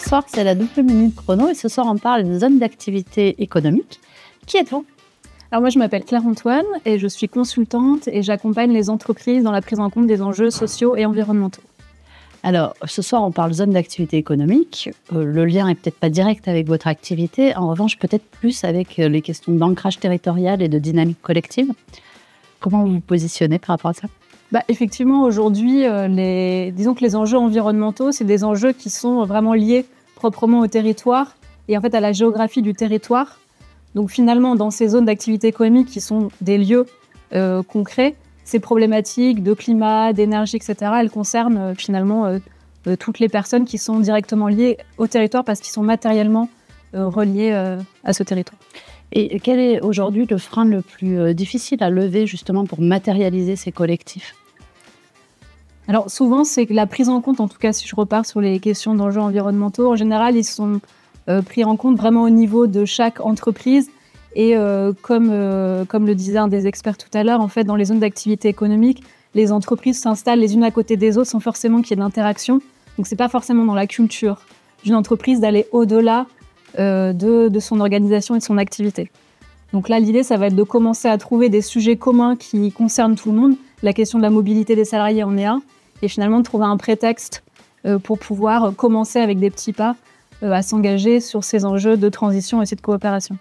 Bonsoir, c'est la double minute chrono et ce soir on parle de zone d'activité économique. Qui êtes-vous? Alors moi je m'appelle Claire-Antoine et je suis consultante et j'accompagne les entreprises dans la prise en compte des enjeux sociaux et environnementaux. Alors ce soir on parle zone d'activité économique. Le lien est peut-être pas direct avec votre activité, en revanche peut-être plus avec les questions d'ancrage territorial et de dynamique collective. Comment vous vous positionnez par rapport à ça? Effectivement, aujourd'hui, disons que les enjeux environnementaux, c'est des enjeux qui sont vraiment liés proprement au territoire et en fait à la géographie du territoire. Donc finalement, dans ces zones d'activité économique qui sont des lieux concrets, ces problématiques de climat, d'énergie, etc., elles concernent finalement toutes les personnes qui sont directement liées au territoire parce qu'ils sont matériellement reliés à ce territoire. Et quel est aujourd'hui le frein le plus difficile à lever justement pour matérialiser ces collectifs? Alors souvent, c'est que la prise en compte, en tout cas si je repars sur les questions d'enjeux environnementaux, en général, ils sont pris en compte vraiment au niveau de chaque entreprise. Et comme le disait un des experts tout à l'heure, en fait, dans les zones d'activité économique, les entreprises s'installent les unes à côté des autres sans forcément qu'il y ait d'interaction. Donc c'est pas forcément dans la culture d'une entreprise d'aller au-delà de son organisation et de son activité. Donc là, l'idée, ça va être de commencer à trouver des sujets communs qui concernent tout le monde. La question de la mobilité des salariés en est un. Et finalement, de trouver un prétexte pour pouvoir commencer avec des petits pas à s'engager sur ces enjeux de transition et aussi de coopération.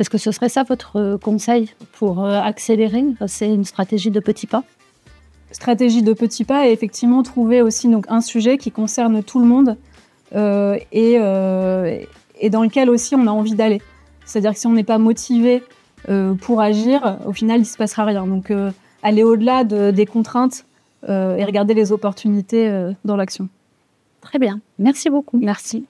Est-ce que ce serait ça votre conseil pour accélérer? C'est une stratégie de petits pas? Stratégie de petits pas et effectivement trouver aussi donc, un sujet qui concerne tout le monde et dans lequel aussi on a envie d'aller. C'est-à-dire que si on n'est pas motivé pour agir, au final, il ne se passera rien. Donc, aller au-delà des contraintes et regarder les opportunités dans l'action. Très bien. Merci beaucoup. Merci.